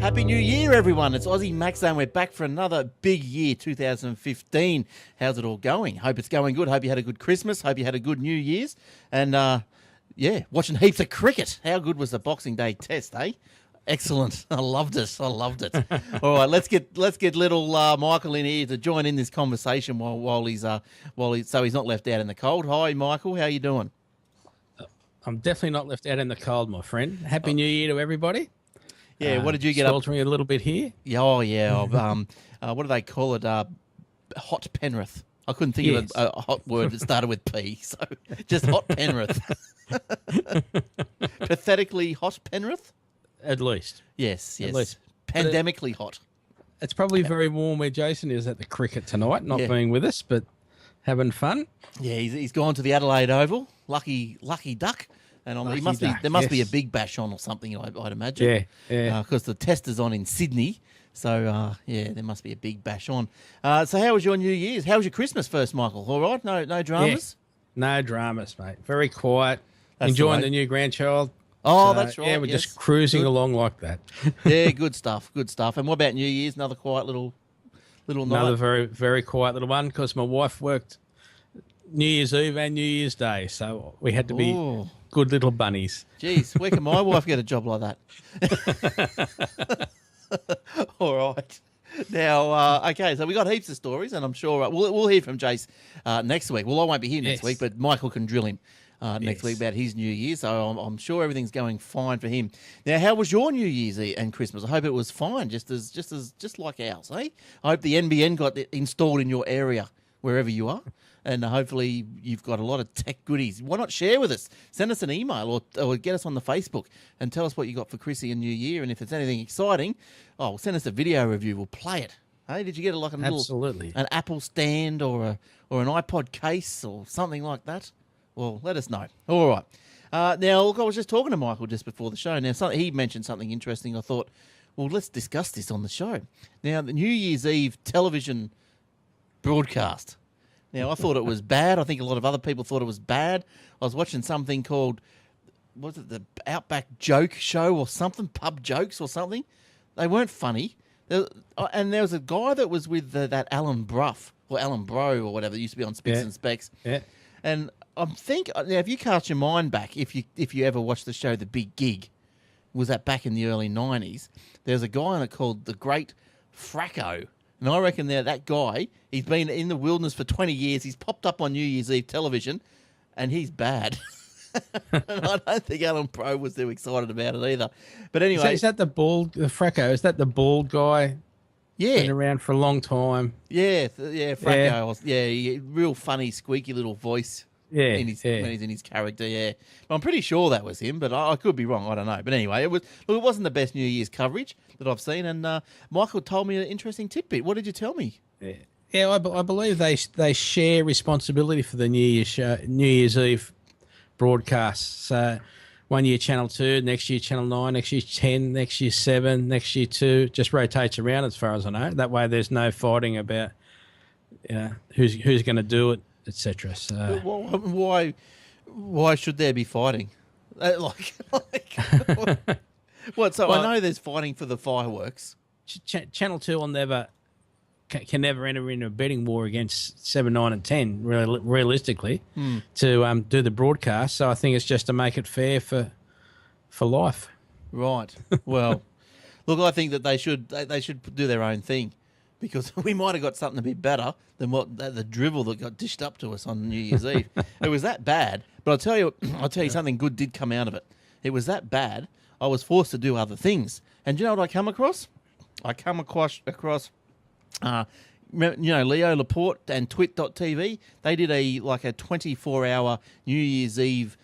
Happy New Year, everyone. It's Aussie Max and we're back for another big year, 2015. How's it all going? Hope it's going good. Hope you had a good Christmas. Hope you had a good New Year's. And, watching heaps of cricket. How good was the Boxing Day test, eh? Excellent. I loved it. All right, let's get little Michael in here to join in this conversation while he's so he's not left out in the cold. Hi, Michael. How you doing? I'm definitely not left out in the cold, my friend. Happy New Year to everybody. Yeah, what did you get up? Sweltering a little bit here. Oh, yeah. What do they call it? Hot Penrith. I couldn't think of a hot word that started with P, so just Hot Penrith. Pathetically hot Penrith? At least. Yes. At least. Pandemically hot. It's probably very warm where Jason is at the cricket tonight, not being with us, but having fun. Yeah, he's gone to the Adelaide Oval. Lucky duck. And there must be a big bash on or something, I'd imagine. Yeah. Because the test is on in Sydney. So, there must be a big bash on. So how was your New Year's? How was your Christmas first, Michael? All right? No dramas? Yeah. No dramas, mate. Very quiet. That's enjoying the new grandchild. Oh, that's right. Yeah, we're just cruising along like that. Yeah, good stuff. And what about New Year's? Another quiet little night? Another very, very quiet little one because my wife worked New Year's Eve and New Year's Day. So we had to be good little bunnies. Jeez, where can my wife get a job like that? All right. Now, okay, so we got heaps of stories, and I'm sure we'll hear from Jace next week. Well, I won't be here next week, but Michael can drill him next week about his New Year, so I'm sure everything's going fine for him. Now, how was your New Year's and Christmas? I hope it was fine, just like ours, eh? I hope the NBN got installed in your area, wherever you are. And hopefully you've got a lot of tech goodies. Why not share with us? Send us an email or get us on the Facebook and tell us what you got for Chrissy and New Year. And if it's anything exciting, send us a video review. We'll play it. Hey, did you get an Apple stand or an iPod case or something like that? Well, let us know. All right. Now, look, I was just talking to Michael just before the show. Now, he mentioned something interesting. I thought, well, let's discuss this on the show. Now, the New Year's Eve television broadcast. Now, I thought it was bad. I think a lot of other people thought it was bad. I was watching something called, was it the Outback Joke Show or something? Pub Jokes or something? They weren't funny. And there was a guy that was with that Alan Bruff, or Alan Bro, or whatever, that used to be on Spits and Specs. Yeah. And now, if you cast your mind back, if you ever watched the show The Big Gig, was that back in the early 90s, there's a guy on it called The Great Fracco. And I reckon that guy, he's been in the wilderness for 20 years. He's popped up on New Year's Eve television, and he's bad. And I don't think Alan Pro was too excited about it either. But anyway. Is that the Fracco? Is that the bald guy? Yeah. Been around for a long time. Yeah, Fracco. Yeah, real funny, squeaky little voice. Yeah, when he's in his character, yeah. I'm pretty sure that was him, but I could be wrong. I don't know. But anyway, it wasn't the best New Year's coverage that I've seen. And Michael told me an interesting tidbit. What did you tell me? Yeah, I believe they share responsibility for the New Year's Eve broadcasts. One year Channel 2, next year Channel 9, next year 10, next year 7, next year 2. Just rotates around as far as I know. That way, there's no fighting about who's going to do it, etc. So why should there be fighting? What? So I know there's fighting for the fireworks. Channel 2 can never enter into a betting war against 7, 9 and 10 realistically to do the broadcast. So I think it's just to make it fair for life. Right. Well, look, I think that they should do their own thing. Because we might have got something a bit better than what the drivel that got dished up to us on New Year's Eve. It was that bad, but I'll tell you something good did come out of it. It was that bad. I was forced to do other things, and do you know what I come across? I come across Leo Laporte and Twit.tv. They did a 24-hour New Year's Eve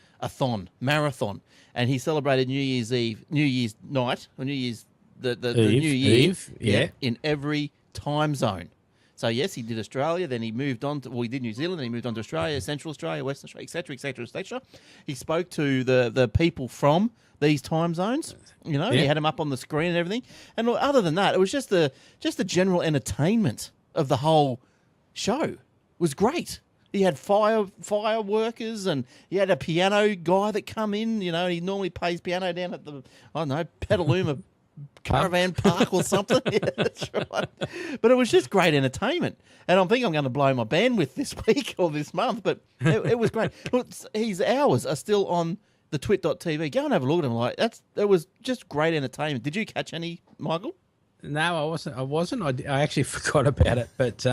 marathon, and he celebrated New Year's night, or New Year's the New Year in every time zone. So yes, he did Australia, then he moved on to, he did New Zealand, then he moved on to Australia, Central Australia, Western Australia, etc., etc., etc. He spoke to the people from these time zones. He had them up on the screen and everything. And other than that, it was just the general entertainment of the whole show was great. He had fire workers, and he had a piano guy that come in. He normally plays piano down at the Petaluma caravan park or something. Yeah, that's right. But it was just great entertainment. And I think I'm going to blow my bandwidth this week or this month, but it was great. Look, his hours are still on the twit.tv. Go and have a look at him. Like it was just great entertainment. Did you catch any, Michael? No, I wasn't. I actually forgot about it, but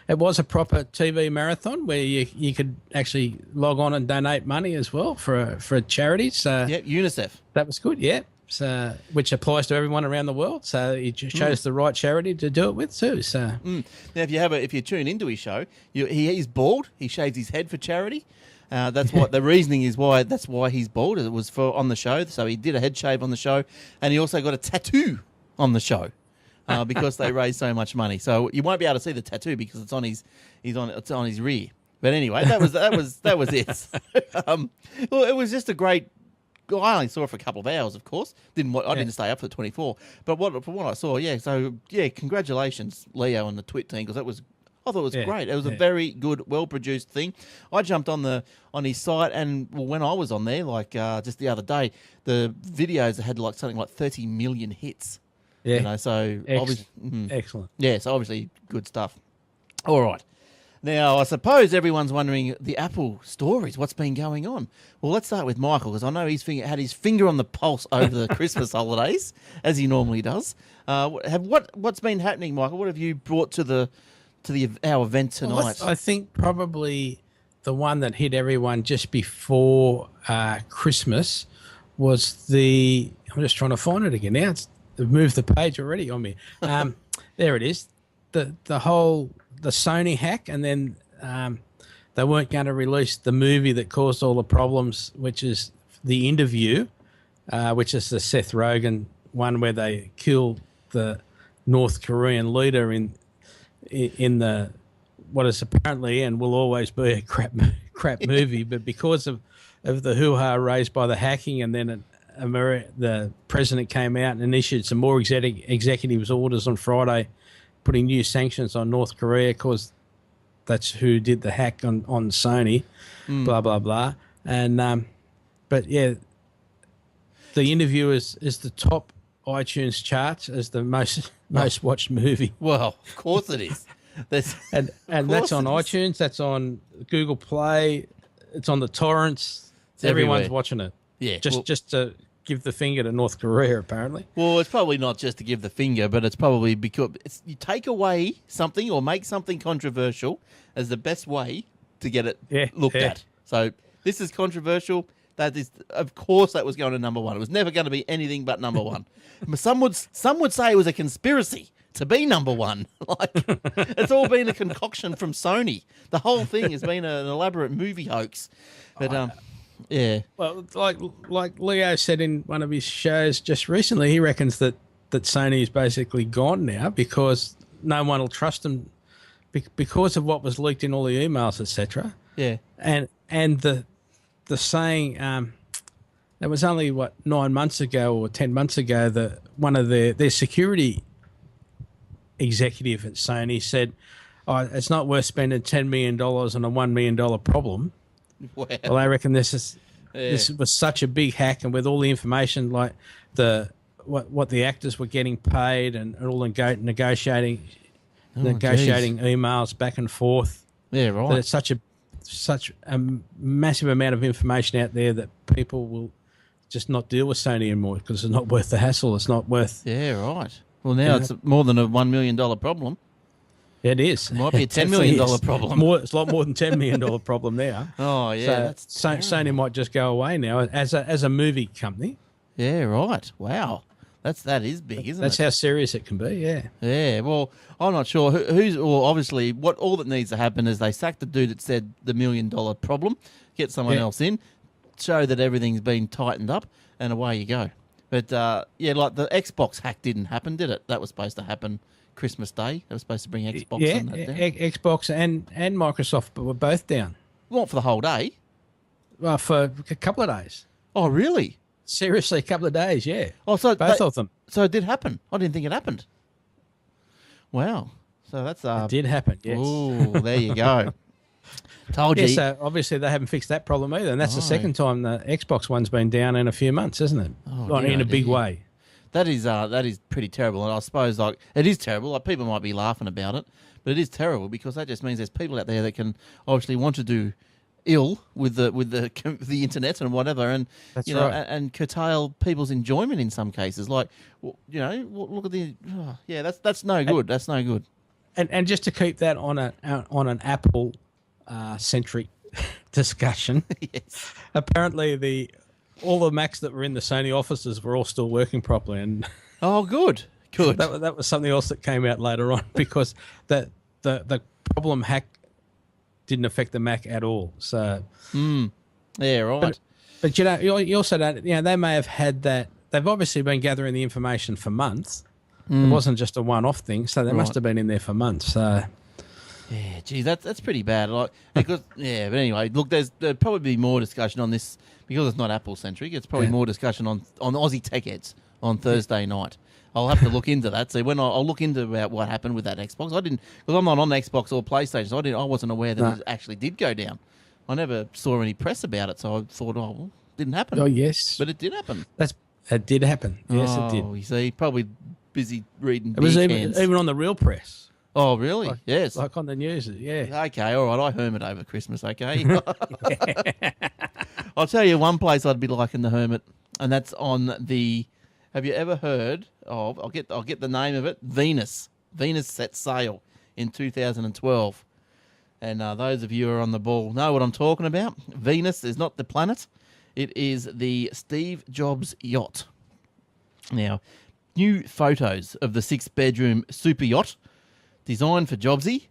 it was a proper TV marathon where you could actually log on and donate money as well for charities. So Yep, UNICEF. that was good. Yeah, so which applies to everyone around the world. So you chose the right charity to do it with too. So Now, if you tune into his show, he's bald. He shaves his head for charity. That's what the reasoning is. That's why he's bald. It was on the show, so he did a head shave on the show, and he also got a tattoo on the show. Because they raise so much money, so you won't be able to see the tattoo because it's on his rear. But anyway, that was it. Well, it was just a great. I only saw it for a couple of hours, of course. I didn't stay up for the 24. But from what I saw, yeah. So yeah, congratulations, Leo and the Twit team, because I thought it was great. It was a very good, well-produced thing. I jumped on his site, and when I was on there, just the other day, the videos had something like 30 million hits. yeah, So excellent. yeah, so obviously good stuff. All right. Now, I suppose everyone's wondering the Apple stories, what's been going on. Well, let's start with Michael, because I know he's had his finger on the pulse over the Christmas holidays, as he normally does. What's been happening, Michael? What have you brought to our event tonight? Well, I think probably the one that hit everyone just before Christmas was I'm just trying to find it again now. They've moved the page already on me. There it is. The Sony hack, and then they weren't going to release the movie that caused all the problems, which is The Interview, which is the Seth Rogen one where they kill the North Korean leader in the what is apparently and will always be a crap movie, but because of the hoo-ha raised by the hacking, and then the president came out and issued some more executive orders on Friday, putting new sanctions on North Korea because that's who did the hack on Sony, blah, blah, blah. And but, yeah, The Interview is the top iTunes charts as the most watched movie. Well, of course it is. And that's on iTunes, that's on Google Play, it's on the torrents. Everyone's watching it. Yeah. Just to give the finger to North Korea, apparently. Well, it's probably not just to give the finger, but it's probably because you take away something or make something controversial as the best way to get it looked at. So this is controversial. That is, of course, that was going to number one. It was never going to be anything but number one. Some would say it was a conspiracy to be number one. It's all been a concoction from Sony. The whole thing has been an elaborate movie hoax. But yeah. Well, like Leo said in one of his shows just recently, he reckons that Sony is basically gone now because no one will trust them because of what was leaked in all the emails, etc. Yeah. And the saying that was only 9 months ago or 10 months ago that one of their security executive at Sony said, it's not worth spending $10 million on a $1 million problem. Wow. Well, I reckon this was such a big hack, and with all the information, like what the actors were getting paid, and all the negotiating emails back and forth. Yeah, right. That it's such a massive amount of information out there that people will just not deal with Sony anymore because it's not worth the hassle. It's not worth. Yeah, right. Well, now it's more than a $1 million problem. It is. It might be a $10 million problem. It's a lot more than $10 million problem now. Oh, yeah. So Sony might just go away now as a movie company. Yeah, right. Wow. That is big, isn't it? That's how serious it can be, yeah. Yeah, well, I'm not sure obviously all that needs to happen is they sack the dude that said the $1 million problem, get someone else in, show that everything's been tightened up, and away you go. But, like the Xbox hack didn't happen, did it? That was supposed to happen Christmas Day. They were supposed to bring Xbox on that day. Xbox and Microsoft were both down. Not for the whole day. Well, for a couple of days. Oh, really? Seriously, a couple of days, yeah. Oh, so both of them. So it did happen. I didn't think it happened. Wow. So that's it did happen, yes. Oh, there you go. Told you. So obviously they haven't fixed that problem either, and that's the second time the Xbox one's been down in a few months, isn't it? Oh, in a big way. That is pretty terrible, and I suppose it is terrible. Like people might be laughing about it, but it is terrible because that just means there's people out there that can obviously want to do ill with the internet and whatever, and That's right. right. and curtail people's enjoyment in some cases. Like look at that's no good. That's no good. And just to keep that on an Apple centric discussion, Yes. apparently all the Macs that were in the Sony offices were all still working properly, and Oh, good. that was something else that came out later on because the problem hack didn't affect the Mac at all. So Yeah, right. but you also don't. They may have had that. They've obviously been gathering the information for months. It wasn't just a one-off thing, so they must have been in there for months. So Yeah, geez, that's pretty bad. Like, because but anyway, look, there'll probably be more discussion on this because it's not Apple centric. It's probably more discussion on Aussie Tech Heads on Thursday night. I'll have to look into that. So when I'll look into about what happened with that Xbox. I didn't, because I'm not on Xbox or PlayStation. So I wasn't aware that it actually did go down. I never saw any press about it, so I thought, well, it didn't happen. Oh yes, But it did happen. It did happen. Yes, it did. Oh, you see, probably busy reading. It was beer even cans. on the real press, Oh, really? Yes. like on the news. Yeah. Okay, all right. I hermit over Christmas. Okay. I'll tell you one place I'd be liking the hermit, and that's on the. Have you ever heard of? I'll get the name of it. Venus. Venus set sail in 2012, and those of you who are on the ball know what I'm talking about. Venus is not the planet; it is the Steve Jobs yacht. Now, new photos of the 6-bedroom super yacht, designed for Jobsy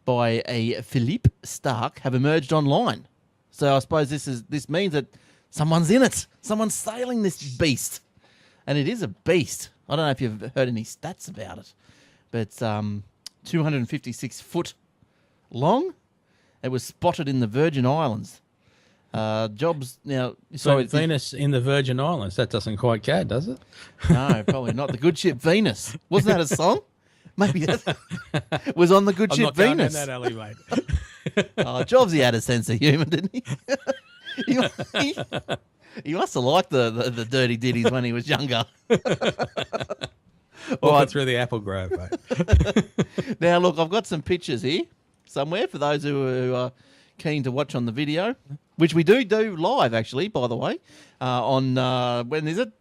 by a Philippe Stark, have emerged online. So I suppose this means that someone's in it. Someone's sailing this beast. And it is a beast. I don't know if you've heard any stats about it. But 256 foot long. It was spotted in the Virgin Islands. Jobs now. So Venus in the Virgin Islands. That doesn't quite go, does it? No, probably not. The good ship Venus. Wasn't that a song? Maybe that was on the good I'm ship not going Venus. in that alley, mate. Jobsy had a sense of humour, didn't he? He must have liked the dirty ditties when he was younger. Walking through the apple grove, mate. Now, look, I've got some pictures here somewhere for those who are keen to watch on the video, which we do live, actually, by the way, on, when is it?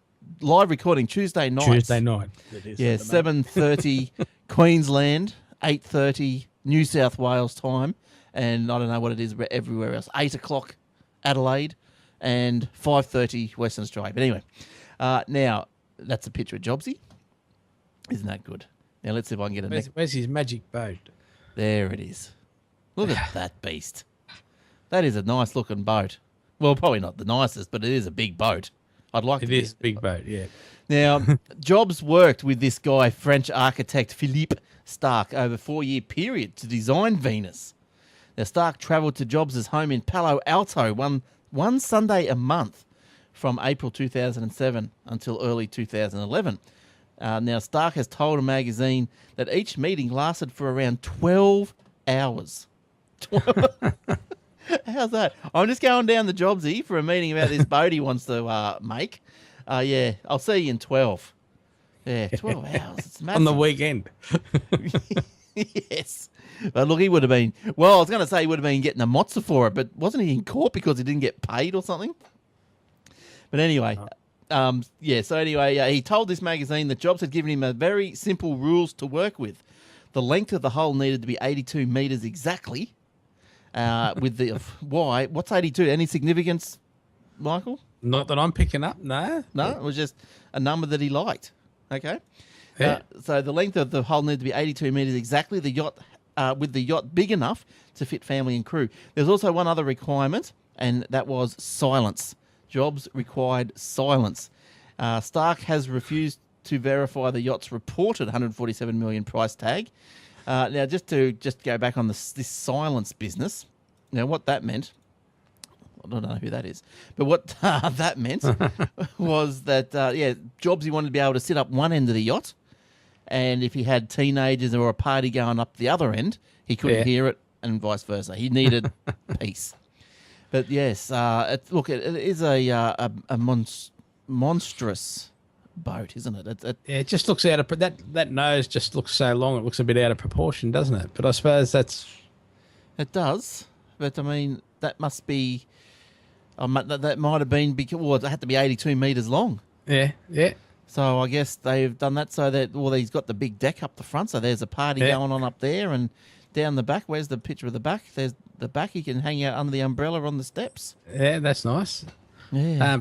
Live recording Tuesday night. Tuesday night. It is. Yeah, 7:30 Queensland, 8:30 New South Wales time, and I don't know what it is everywhere else. 8 o'clock Adelaide, and 5:30 Western Australia. But anyway, now that's a picture of Jobsy. Isn't that good? Now let's see if I can get a Where's his magic boat? There it is. Look at that beast. That is a nice looking boat. Well, probably not the nicest, but it is a big boat. I'd like It to is a big boat, yeah. Now, Jobs worked with this guy, French architect Philippe Stark, over a 4-year period to design Venus. Now, Stark travelled to Jobs' home in Palo Alto one Sunday a month from April 2007 until early 2011. Now, Stark has told a magazine that each meeting lasted for around 12 hours. 12 How's that? I'm just going down the Jobsy for a meeting about this boat he wants to make. Yeah, I'll see you in 12. Yeah, 12 hours. It's massive. On the weekend. Yes. But look, he would have been... Well, I was going to say he would have been getting a mozza for it, but wasn't he in court because he didn't get paid or something? But anyway... So anyway, he told this magazine that Jobs had given him a very simple rules to work with. The length of the hull needed to be 82 metres exactly. With the why? What's 82? Any significance, Michael? Not that I'm picking up, no. No, it was just a number that he liked. Okay. Yeah. So the length of the hull needed to be 82 metres exactly. The yacht, with the yacht big enough to fit family and crew. There's also one other requirement, and that was silence. Jobs required silence. Stark has refused to verify the yacht's reported 147 million price tag. Now, just to go back on this silence business, now what that meant, I don't know who that is, but what that meant was that, Jobsy wanted to be able to sit up one end of the yacht, and if he had teenagers or a party going up the other end, he couldn't hear it, and vice versa. He needed peace. But yes, it is a monstrous boat, isn't it? Yeah, it just looks out of that nose just looks so long. It looks a bit out of proportion, doesn't it? But I suppose It does, but I mean that must be. That might have been because it had to be 82 meters long. yeah. So I guess they've done that so that he's got the big deck up the front. So there's a party going on up there, and down the back. Where's the picture of the back? There's the back. He can hang out under the umbrella on the steps. Yeah, that's nice. Yeah.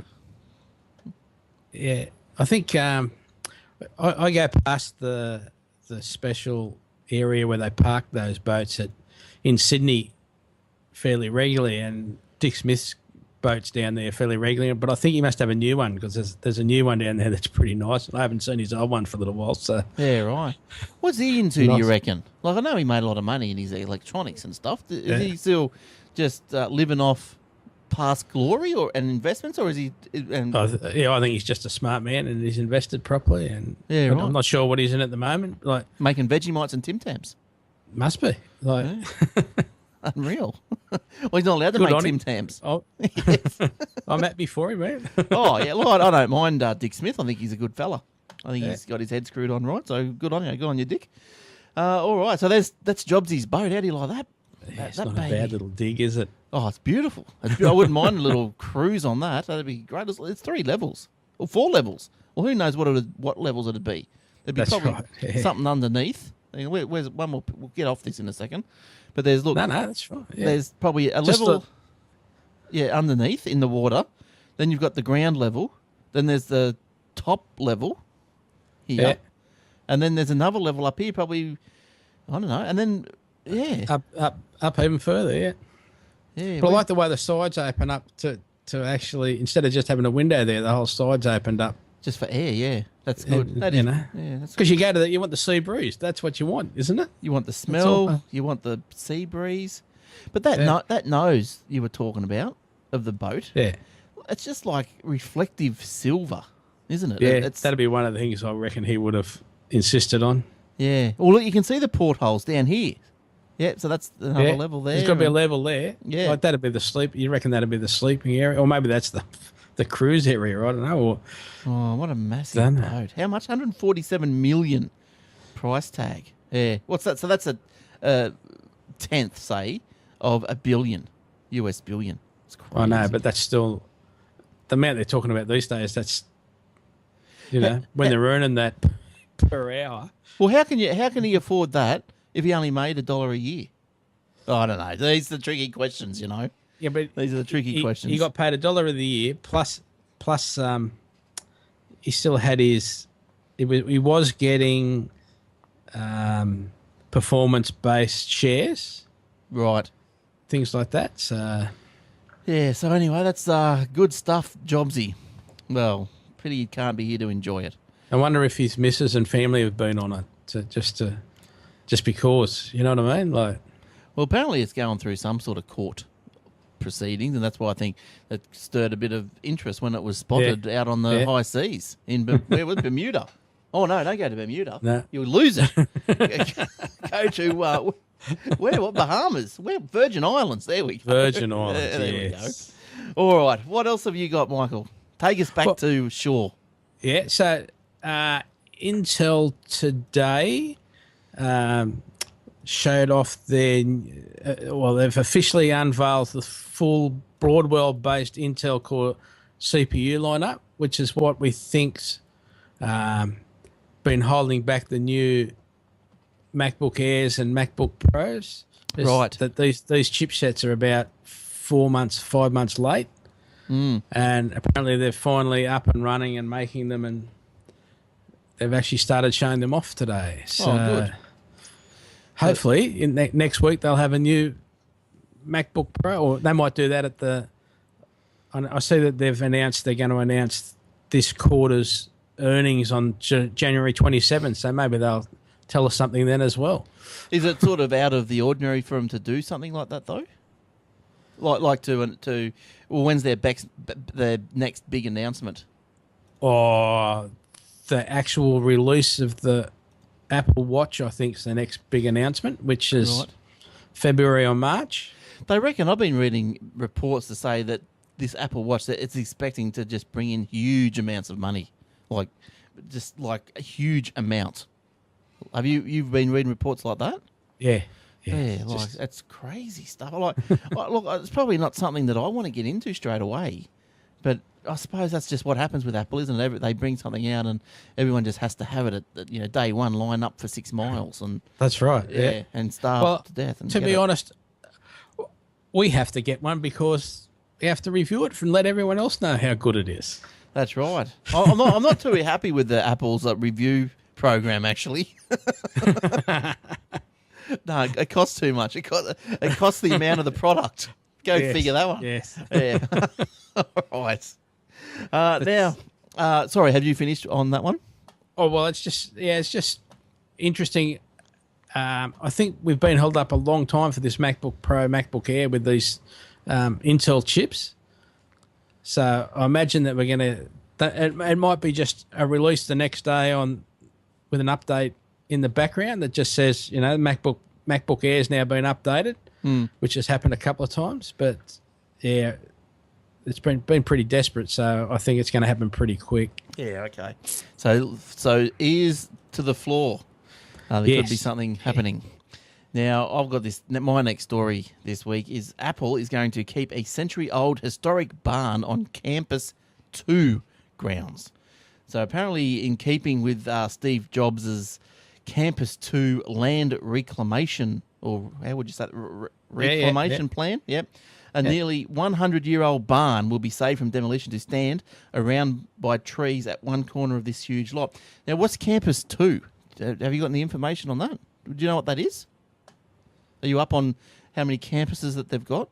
Yeah, I think I go past the special area where they park those boats in Sydney fairly regularly, and Dick Smith's boats down there fairly regularly. But I think he must have a new one because there's a new one down there that's pretty nice. I haven't seen his old one for a little while. So yeah, right. What's he into? Do you reckon? Like I know he made a lot of money in his electronics and stuff. Is he still just living off past glory and investments, or is he? I think he's just a smart man and he's invested properly. And right. I'm not sure what he's in at the moment. Like making Vegemites and Tim Tams. Must be like unreal. Well, he's not allowed to make Tim Tams. Oh, I'm happy for him, man. Oh yeah, well, I don't mind Dick Smith. I think he's a good fella. I think he's got his head screwed on right. So good on you. Good on you, Dick. All right. So that's Jobsy's boat. How do you like that? It's not a bad little dig, is it? Oh, it's beautiful. I wouldn't mind a little cruise on that. That'd be great. It's 3 levels or 4 levels. Well, who knows what levels it'd be? It'd be That's probably right. Yeah. something underneath. Where's one more? We'll get off this in a second. But there's No, that's fine. Yeah. There's probably a Just level. Underneath in the water. Then you've got the ground level. Then there's the top level here. Yeah. And then there's another level up here, probably, I don't know. And then, Up even further, yeah. Yeah. But I like the way the sides open up to actually, instead of just having a window there, the whole sides opened up. Just for air, yeah. That's good. And, That you is, know. yeah, that's Because you go to you want the sea breeze. That's what you want, isn't it? You want the all. smell, you want the sea breeze. But that nose you were talking about of the boat, Yeah. it's just like reflective silver, isn't it? Yeah, that'd be one of the things I reckon he would have insisted on. Yeah. Well, look, you can see the portholes down here. Yeah, so that's another level there. There's got to be a level there. Yeah. Like that'd be the sleep. You reckon that'd be the sleeping area? Or maybe that's the cruise area. I don't know. Or, oh, what a massive boat. How much? 147 million price tag. Yeah. What's that? So that's a tenth, say, of $1 billion, US billion. It's crazy. I know, but that's still the amount they're talking about these days. That's, when they're earning that per hour. Well, how can he afford that if he only made $1 a year? Oh, I don't know. These are the tricky questions, Yeah, but these are the tricky questions. He got paid $1 of the year plus he still had his. He was getting performance-based shares, right? Things like that. So yeah. So anyway, that's good stuff, Jobsy. Well, pity you can't be here to enjoy it. I wonder if his missus and family have been on it just because, you know what I mean? Like, well, apparently it's going through some sort of court proceedings, and that's why I think it stirred a bit of interest when it was spotted out on the high seas in where was Bermuda? Oh no, don't go to Bermuda. No. You'll lose it. Go to what Bahamas? Where Virgin Islands? There we go. Virgin Islands. There yes. we go. All right. What else have you got, Michael? Take us back to shore. Yeah. So Intel today showed off their. They've officially unveiled the full Broadwell-based Intel Core CPU lineup, which is what we think's been holding back the new MacBook Airs and MacBook Pros. Right. That these chipsets are about 5 months late. And apparently they're finally up and running and making them, and they've actually started showing them off today. So good. Hopefully in next week they'll have a new MacBook Pro, or they might do that at the. I see that they've announced they're going to announce this quarter's earnings on January 27th, so maybe they'll tell us something then as well. Is it sort of out of the ordinary for them to do something like that though? Like to when's their next big announcement? Or the actual release of the Apple Watch, I think, is the next big announcement, which is February or March. They reckon, I've been reading reports to say that this Apple Watch, that it's expecting to just bring in huge amounts of money, like just like a huge amount. Have you've been reading reports like that? Yeah. Yeah, like that's crazy stuff. Look, it's probably not something that I want to get into straight away, but I suppose that's just what happens with Apple, isn't it? They bring something out and everyone just has to have it at day one, line up for 6 miles, and that's right. Yeah, and starve to death. And to be honest, we have to get one because we have to review it and let everyone else know how good it is. That's right. I'm not too happy with the Apple's review program, actually. No, it costs too much. It costs the amount of the product. Go figure that one. Yes. Yeah. All right. Now, sorry, have you finished on that one? Oh, well, it's just interesting. I think we've been held up a long time for this MacBook Pro, MacBook Air with these Intel chips. So I imagine that we're going to, it might be just a release the next day with an update in the background that just says, MacBook Air has now been updated, which has happened a couple of times. But yeah, it's been pretty desperate, so I think it's going to happen pretty quick. Yeah, okay. So ears to the floor. There could be something happening. Now, I've got this. My next story this week is Apple is going to keep a century-old historic barn on Campus 2 grounds. So apparently, in keeping with Steve Jobs' Campus 2 land reclamation, or how would you say it? Reclamation plan? Yep. A nearly 100-year-old barn will be saved from demolition to stand around by trees at one corner of this huge lot. Now, what's Campus 2? Have you got any information on that? Do you know what that is? Are you up on how many campuses that they've got?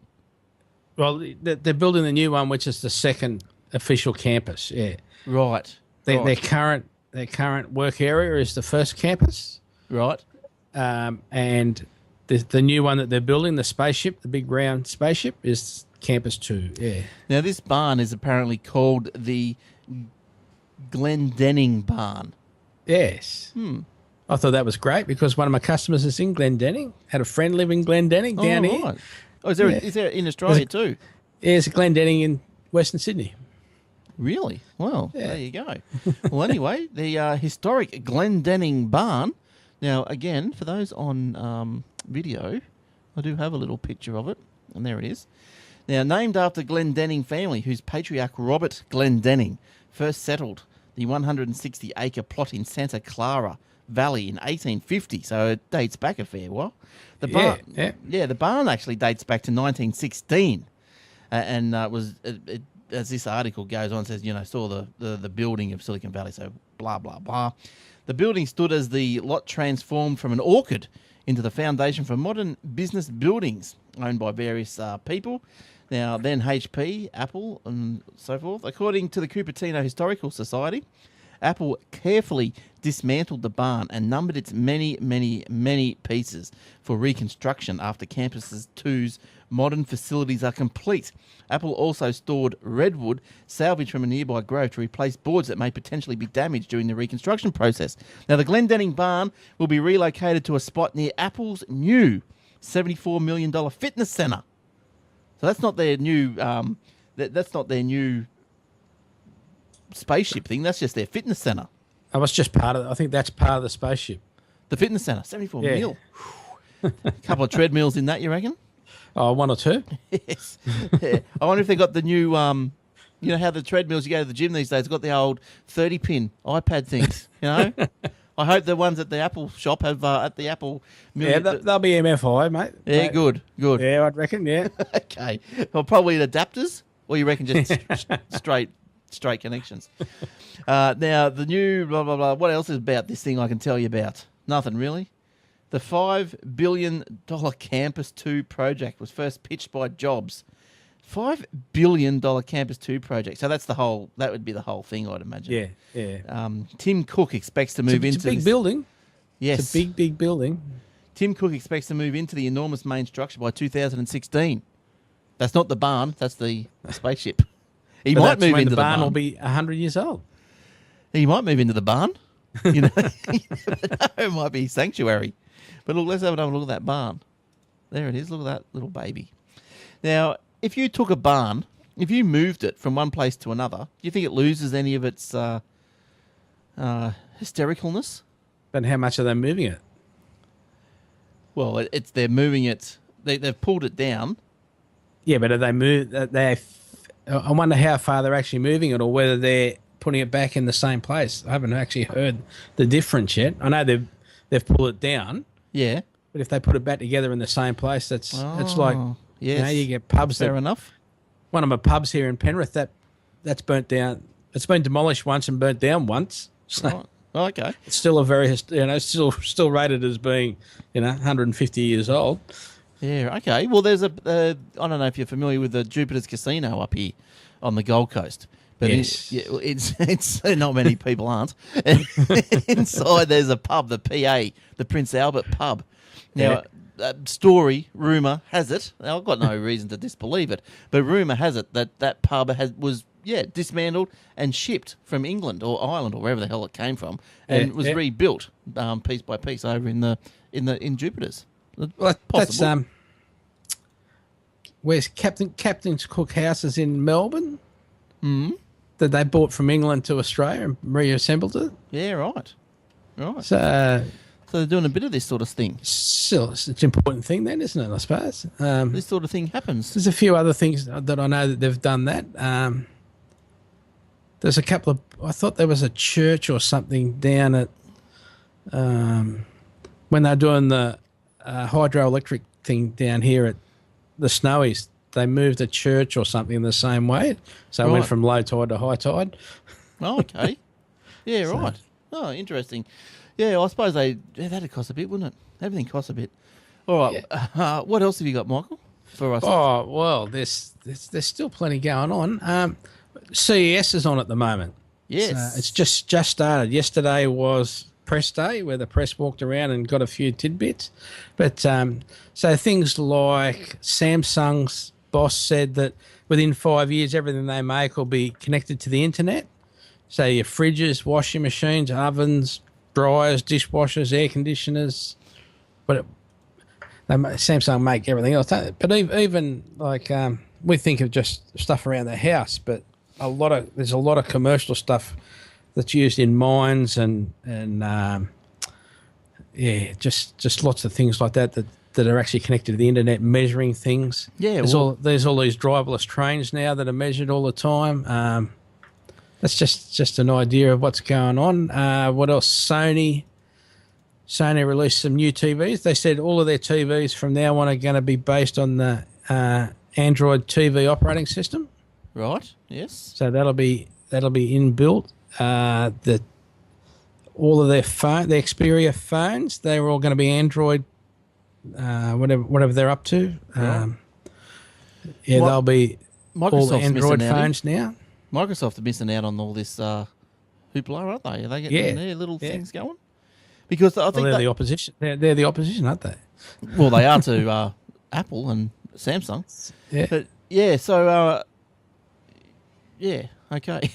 Well, they're building the new one, which is the second official campus. Yeah. Right. Their current work area is the first campus. Right. And the new one that they're building, the spaceship, the big round spaceship, is Campus 2. Yeah. Now, this barn is apparently called the Glendenning Barn. Yes. I thought that was great because one of my customers is in Glendenning. Had a friend live in Glendenning down here. Oh, is there in Australia too? Yeah, there's a Glendenning in Western Sydney. Really? Well, there you go. Well, anyway, the historic Glendenning Barn. Now, again, for those on video, I do have a little picture of it, and there it is. Now, named after Glendenning family, whose patriarch Robert Glendenning first settled the 160-acre plot in Santa Clara Valley in 1850, so it dates back a fair while. The barn actually dates back to 1916, and was as this article goes on, says saw the building of Silicon Valley, so blah blah blah. The building stood as the lot transformed from an orchard into the foundation for modern business buildings owned by various people. Now, then HP, Apple, and so forth. According to the Cupertino Historical Society, Apple carefully dismantled the barn and numbered its many, many, many pieces for reconstruction after Campus 2's modern facilities are complete. Apple also stored redwood salvaged from a nearby grove to replace boards that may potentially be damaged during the reconstruction process. Now, the Glendenning barn will be relocated to a spot near Apple's new $74 million fitness centre. So that's not their new. That's not their new spaceship thing. That's just their fitness centre. Oh, it's just part of. I think that's part of the spaceship. The fitness centre, 74 mil. A couple of treadmills in that, you reckon? Oh, one or two. Yes. Yeah. I wonder if they got the new. How the treadmills you go to the gym these days got the old 30-pin iPad things. I hope the ones at the Apple shop have at the Apple. Yeah, they'll be MFI, mate. Yeah, good. Yeah, I'd reckon. Yeah. Okay. Well, probably adapters, or you reckon just straight connections. Now the new blah blah blah. What else is about this thing I can tell you about? Nothing really. The $5 billion Campus 2 project was first pitched by Jobs. $5 billion Campus 2 project. So that would be the whole thing, I'd imagine. Yeah. Tim Cook expects to move into it's a big building. Yes. It's a big building. Tim Cook expects to move into the enormous main structure by 2016. That's not the barn, that's the spaceship. He might move into the barn. The barn will be 100 years old. He might move into the barn. It might be sanctuary. But look, let's have another look at that barn. There it is. Look at that little baby. Now, if you took a barn, if you moved it from one place to another, do you think it loses any of its hystericalness. But how much are they moving it? Well, they're moving it. They've pulled it down. Yeah, but are they I wonder how far they're actually moving it, or whether they're putting it back in the same place. I haven't actually heard the difference yet. I know they've pulled it down. Yeah. But if they put it back together in the same place, it's like, yes. You get pubs. Fair enough. One of my pubs here in Penrith, that's burnt down. It's been demolished once and burnt down once. So Right. Oh, okay. it's still a very, still rated as being, 150 years old. Yeah, okay. Well, there's I don't know if you're familiar with the Jupiter's Casino up here on the Gold Coast. But Yes. it's not many people aren't. Inside there's a pub, the PA, the Prince Albert pub. Now, rumour has it, now I've got no reason to disbelieve it, but rumour has it that pub was dismantled and shipped from England or Ireland or wherever the hell it came from, and was rebuilt piece by piece over in Jupiter's. Well, that's where's Captain's Cook House is in Melbourne. That they bought from England to Australia and reassembled it. Yeah, right. So they're doing a bit of this sort of thing. Still, it's an important thing then, isn't it, I suppose? This sort of thing happens. There's a few other things that I know that they've done that. There's a couple of... I thought there was a church or something down at... when they're doing the hydroelectric thing down here at the Snowies, they moved a church or something in the same way. So it went from low tide to high tide. Oh, okay. Yeah, right. Oh, interesting. Yeah, I suppose that'd cost a bit, wouldn't it? Everything costs a bit. All right. Yeah. What else have you got, Michael, for us? Oh, well, there's still plenty going on. CES is on at the moment. Yes. So it's just started. Yesterday was press day where the press walked around and got a few tidbits. But so things like Samsung's boss said that within 5 years, everything they make will be connected to the internet. So your fridges, washing machines, ovens, dryers, dishwashers, air conditioners. But Samsung make everything else. But even like we think of just stuff around the house, but there's a lot of commercial stuff that's used in mines and just lots of things like that are actually connected to the internet, measuring things. Yeah, there's all these driverless trains now that are measured all the time. That's just an idea of what's going on. What else? Sony released some new TVs. They said all of their TVs from now on are going to be based on the Android TV operating system. Right. Yes. So that'll be inbuilt. All of their Xperia phones, they're all going to be Android, whatever they're up to. They'll be all the Android phones now. Microsoft are missing out on all this hoopla, aren't they? Are they getting their little things going? Because I think they're the opposition. They're the opposition, aren't they? Well, they are to Apple and Samsung. Yeah. But yeah, so okay.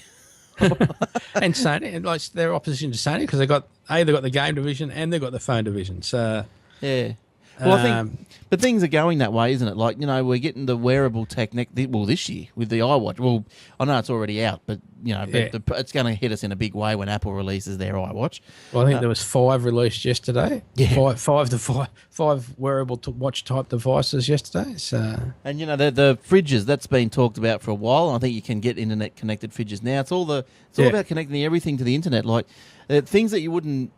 And Sony, and like they're opposition to Sony because they've got the game division and they've got the phone division. So yeah. Well, I think, but things are going that way, isn't it? Like, we're getting the wearable tech this year with the iWatch. Well, I know it's already out, but it's going to hit us in a big way when Apple releases their iWatch. Well, I think there was 5 released yesterday. Yeah, five wearable watch type devices yesterday. So, and the fridges that's been talked about for a while. I think you can get internet connected fridges now. It's all about connecting everything to the internet, like things that you wouldn't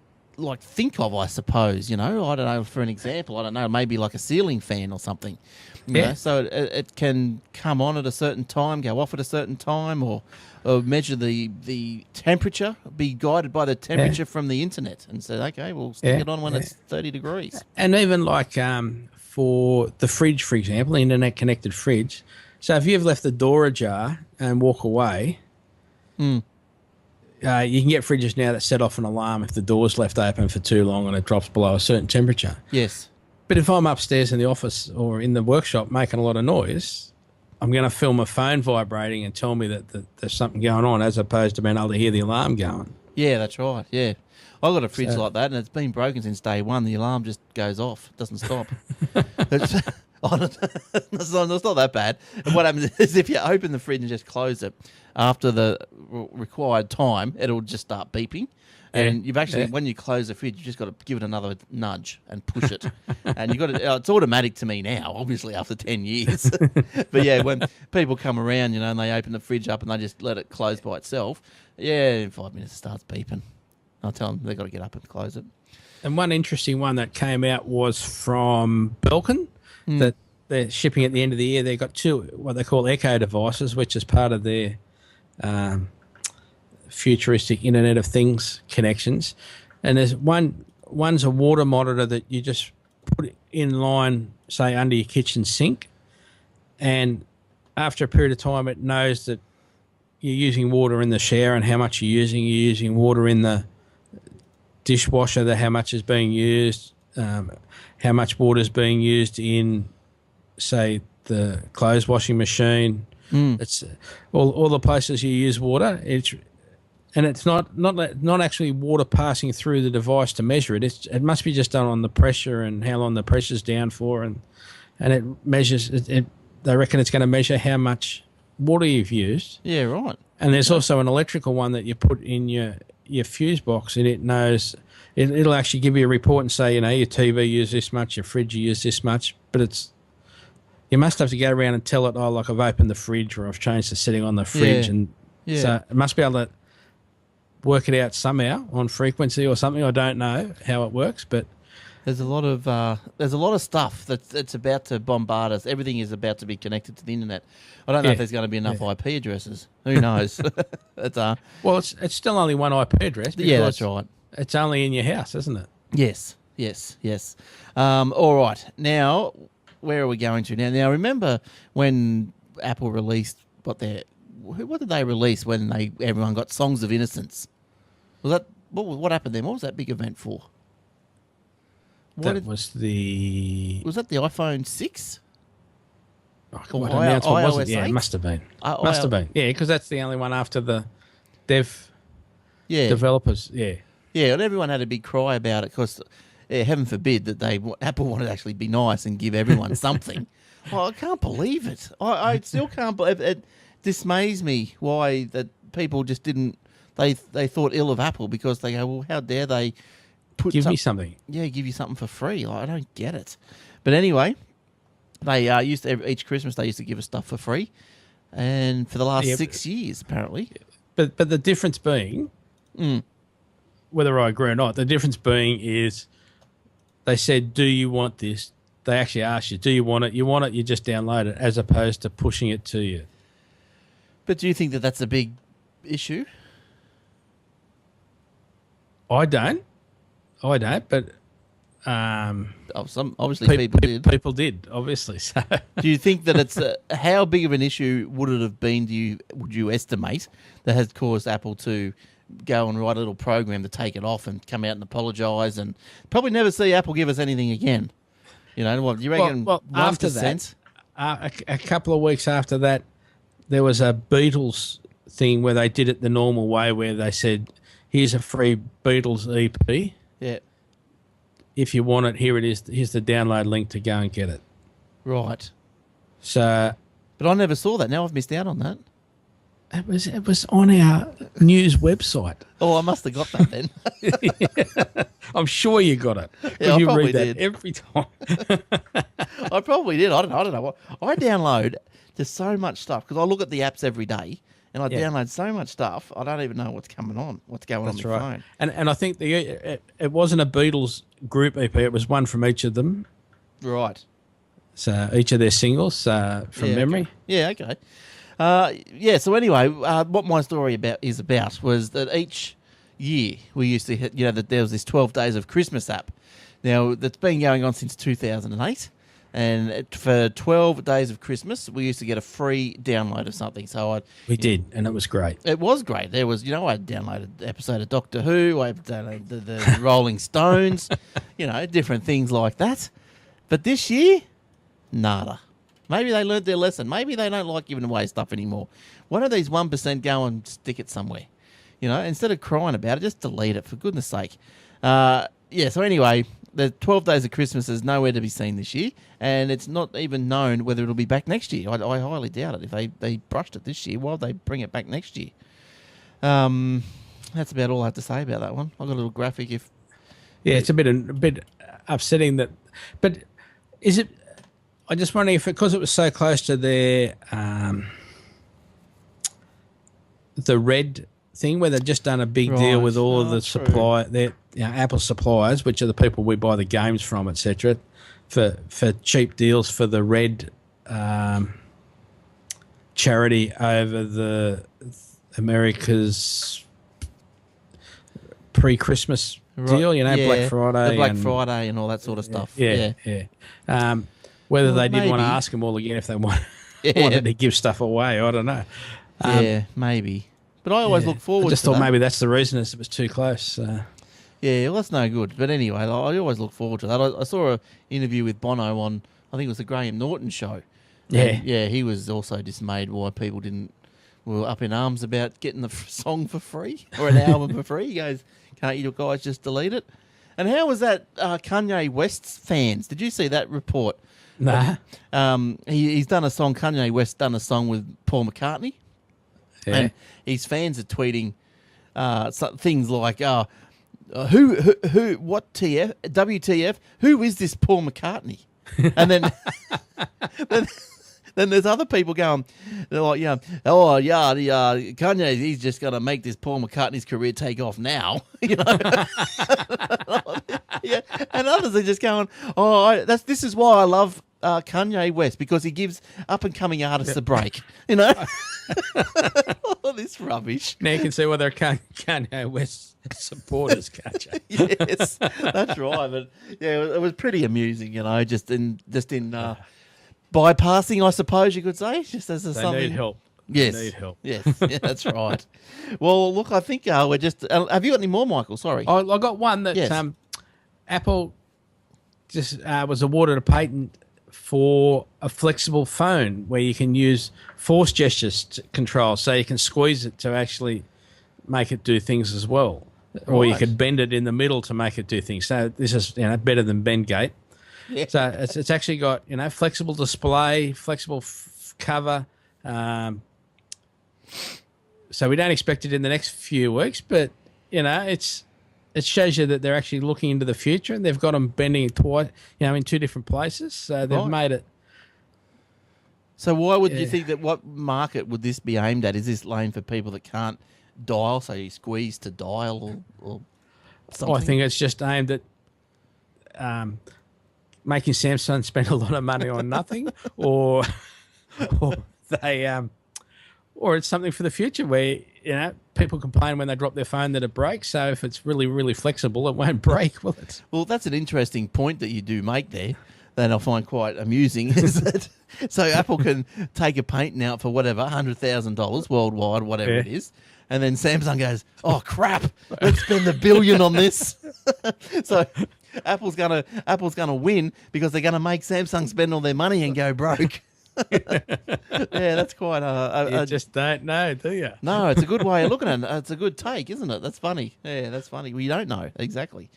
think of, I suppose. I don't know. For an example, I don't know, maybe like a ceiling fan or something. You know? So it can come on at a certain time, go off at a certain time, or measure the temperature, be guided by the temperature from the internet, and say, okay, we'll stick it on when it's 30 degrees. And even like for the fridge, for example, the internet connected fridge. So if you've left the door ajar and walk away. You can get fridges now that set off an alarm if the door's left open for too long and it drops below a certain temperature. Yes. But if I'm upstairs in the office or in the workshop making a lot of noise, I'm going to feel my phone vibrating and tell me that there's something going on, as opposed to being able to hear the alarm going. Yeah, that's right. Yeah. I've got a fridge like that, and it's been broken since day one. The alarm just goes off. It doesn't stop. Oh, no, it's not that bad. And what happens is if you open the fridge and just close it, after the required time, it'll just start beeping. And you've actually, when you close the fridge, you just got to give it another nudge and push it. And you got to. It's automatic to me now, obviously after 10 years. But yeah, when people come around, and they open the fridge up and they just let it close by itself, in 5 minutes it starts beeping. I'll tell them they've got to get up and close it. And one interesting one that came out was from Belkin, that they're shipping at the end of the year. They've got two what they call Echo devices, which is part of their futuristic Internet of Things connections. And there's one's a water monitor that you just put in line, say, under your kitchen sink. And after a period of time, it knows that you're using water in the shower and how much you're using. You're using water in the dishwasher, how much is being used, how much water is being used in, say, the clothes washing machine. It's all the places you use water. It's not actually water passing through the device to measure it. It must be just done on the pressure and how long the pressure's down for, and it measures it. They reckon it's going to measure how much water you've used. Yeah, right. And there's also an electrical one that you put in your fuse box, and it knows it'll actually give you a report and say, your TV used this much, your fridge used this much, but you must have to go around and tell it, like I've opened the fridge or I've changed the setting on the fridge, and so it must be able to work it out somehow on frequency or something. I don't know how it works, but there's a lot of stuff that's about to bombard us. Everything is about to be connected to the internet. I don't know if there's going to be enough IP addresses. Who knows? Well, it's still only one IP address. Yeah, that's right. It's only in your house, isn't it? Yes. All right. Now, where are we going to now? Now, remember when Apple released what did they release when everyone got Songs of Innocence? What happened then? What was that big event for? Was that the iPhone 6? What announcement was it? Yeah, it must have been. Must have been. Yeah, because that's the only one after the developers. Yeah. Yeah, and everyone had a big cry about it because, heaven forbid that Apple wanted to actually be nice and give everyone something. Well, I can't believe it. I still can't believe it. It dismays me why that people just didn't. They thought ill of Apple because they go, well, how dare they give me something? Yeah, give you something for free. I don't get it. But anyway, they used to, each Christmas they used to give us stuff for free, and for the last 6 years apparently. But the difference being, whether I agree or not, the difference being is they said, "Do you want this?" They actually asked you, "Do you want it?" You want it, you just download it, as opposed to pushing it to you. But do you think that that's a big issue? I don't, but obviously people did. People did, obviously. So, do you think that it's how big of an issue would it have been? Would you estimate that has caused Apple to go and write a little program to take it off and come out and apologise and probably never see Apple give us anything again? What do you reckon? Well, after that, a couple of weeks after that, there was a Beatles thing where they did it the normal way, where they said, "Here's a free Beatles EP. Yeah. If you want it, here it is. Here's the download link to go and get it." Right. So, but I never saw that. Now I've missed out on that. It was on our news website. Oh, I must have got that then. Yeah. I'm sure you got it. Yeah, you I probably read that did every time. I probably did. I don't know. I download just so much stuff because I look at the apps every day. And I download so much stuff, I don't even know what's going on my phone. And I think it wasn't a Beatles group EP; it was one from each of them. Right. So each of their singles from memory. Okay. Yeah. Okay. So anyway, what my story was that each year we used to hit, that there was this 12 Days of Christmas app. Now that's been going on since 2008. And for 12 days of Christmas, we used to get a free download of something. So we did, and it was great. It was great. There was, I downloaded an episode of Doctor Who. I downloaded the Rolling Stones, different things like that. But this year, nada. Maybe they learned their lesson. Maybe they don't like giving away stuff anymore. Why don't these 1% go and stick it somewhere? Instead of crying about it, just delete it, for goodness sake. So anyway, the 12 Days of Christmas is nowhere to be seen this year, and it's not even known whether it'll be back next year. I highly doubt it. If they brushed it this year, why would they bring it back next year? That's about all I have to say about that one. I've got a little graphic. It's a bit upsetting that, but is it? I just wondering if because it was so close to their the Red thing where they've just done a big deal with all of the supply, their Apple suppliers, which are the people we buy the games from, etc., for cheap deals for the Red charity over the America's pre-Christmas deal, Black Friday, the Black Friday, and all that sort of stuff. Whether they did want to ask them all again if they wanted to give stuff away, I don't know. Maybe. But I always look forward. I just thought maybe that's the reason it was too close. Yeah, well, that's no good. But anyway, I always look forward to that. I saw an interview with Bono on, I think it was the Graham Norton show. Yeah, he was also dismayed why people were up in arms about getting the song for free or an album for free. He goes, "Can't you guys just delete it?" And how was that Kanye West's fans? Did you see that report? Nah. He's done a song. Kanye West done a song with Paul McCartney. Yeah. And his fans are tweeting things like, what TF, WTF, who is this Paul McCartney? And then then there's other people going, they're like, Kanye, he's just going to make this Paul McCartney's career take off now, Yeah, and others are just going, this is why I love Kanye West, because he gives up-and-coming artists a break, All this rubbish. Now you can see why they're Kanye West supporters, can't you? Yes, that's right. But yeah, it was pretty amusing, just in bypassing, I suppose you could say, just as something. They need help. Yes, they need help. Yes, yeah, that's right. Well, look, I think we're just. Have you got any more, Michael? Sorry, I got one that Apple just was awarded a patent for a flexible phone where you can use force gestures to control, so you can squeeze it to actually make it do things as well, or you could bend it in the middle to make it do things. So this is better than Bendgate. Yeah. So it's actually got flexible display, flexible cover. So we don't expect it in the next few weeks, but it shows you that they're actually looking into the future, and they've got them bending it twice, in two different places. So they've made it. So why would you think that? What market would this be aimed at? Is this aimed for people that can't dial, so you squeeze to dial or something? I think it's just aimed at making Samsung spend a lot of money on nothing, or it's something for the future where people complain when they drop their phone that it breaks. So if it's really, really flexible, it won't break, will it? Well, that's an interesting point that you do make there that I find quite amusing. Is that so Apple can take a patent out for whatever $100,000 worldwide, whatever it is, and then Samsung goes, "Oh crap, let's spend $1 billion on this." So Apple's gonna win because they're gonna make Samsung spend all their money and go broke. Yeah, that's quite you just don't know, do you? No, it's a good way of looking at it. It's a good take, isn't it? That's funny. Yeah, that's funny. We don't know exactly.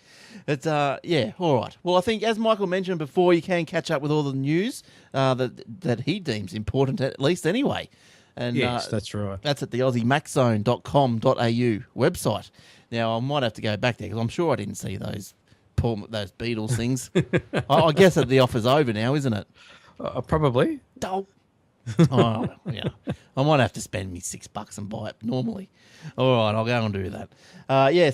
It's all right. Well, I think as Michael mentioned before, you can catch up with all the news that he deems important, at least anyway. And yes, that's right. That's at the AussieMacZone.com.au website. Now I might have to go back there because I'm sure I didn't see those Beatles things. I guess that the offer's over now, isn't it? Probably. Oh, yeah. I might have to spend me $6 and buy it normally. All right, I'll go and do that.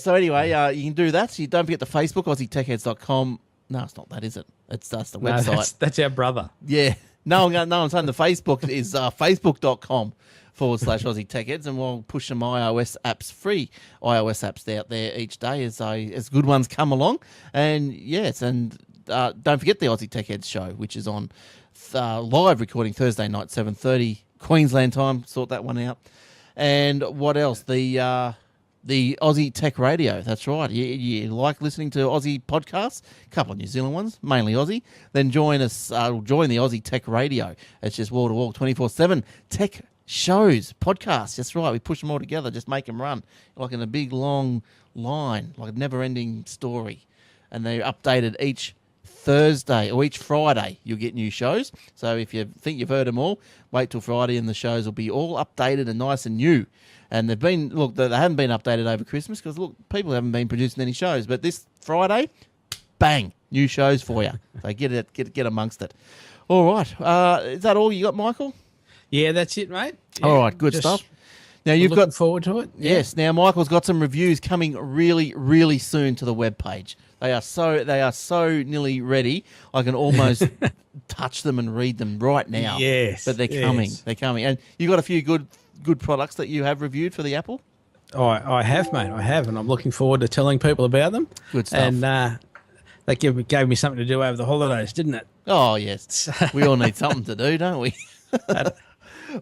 So anyway, you can do that. So you don't forget the Facebook, AussieTechHeads.com. No, it's not that, is it? That's the website. No, that's our brother. Yeah. No, I'm saying the Facebook is Facebook.com/Aussie Tech Heads, and we'll push some iOS apps, free iOS apps out there each day as good ones come along. And yes, and don't forget the Aussie Tech Heads show, which is on live recording Thursday night, 7:30 Queensland time. Sort that one out. And what else? The Aussie Tech Radio. That's right. You like listening to Aussie podcasts? A couple of New Zealand ones, mainly Aussie. Then join us. Join the Aussie Tech Radio. It's just wall to wall, 24/7 tech shows, podcasts. That's right. We push them all together. Just make them run like in a big long line, like a never ending story. and they're updated each Thursday or each Friday. You'll get new shows. So if you think you've heard them all, wait till Friday and the shows will be all updated and nice and new. And they haven't been updated over Christmas because, people haven't been producing any shows. But this Friday, bang, new shows for you. So get amongst it. All right. Is that all you got, Michael? Yeah, that's it, mate. Yeah, all right, good stuff. Now you've got forward to it. Yeah. Yes. Now Michael's got some reviews coming really, really soon to the webpage. They are so nearly ready. I can almost touch them and read them right now. Yes. But they're coming. They're coming. And you got a few good products that you have reviewed for the Apple? I have, mate. I have, and I'm looking forward to telling people about them. Good stuff. And that gave me something to do over the holidays, didn't it? Oh, yes. We all need something to do, don't we?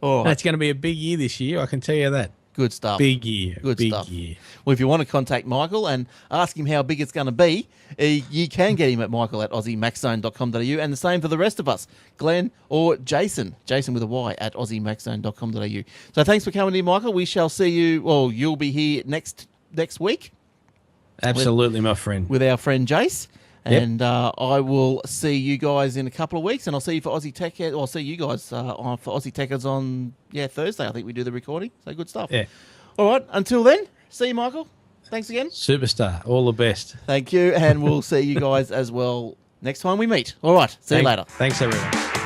All right. It's going to be a big year this year, I can tell you that. Good stuff. Big year. Good big stuff. Year. Well, if you want to contact Michael and ask him how big it's going to be, you can get him at michael@aussiemaxzone.com.au, and the same for the rest of us, Glenn or Jason with a Y at aussiemaxzone.com.au. So thanks for coming in, Michael. We shall see you, well, you'll be here next week. Absolutely, my friend. With our friend Jace. And I will see you guys in a couple of weeks, and I'll see you for Aussie Tech. I'll see you guys for Aussie Techers on Thursday. I think we do the recording. So good stuff. Yeah. All right. Until then, see you, Michael. Thanks again. Superstar. All the best. Thank you, and we'll see you guys as well next time we meet. All right. See you later. Thanks, everyone.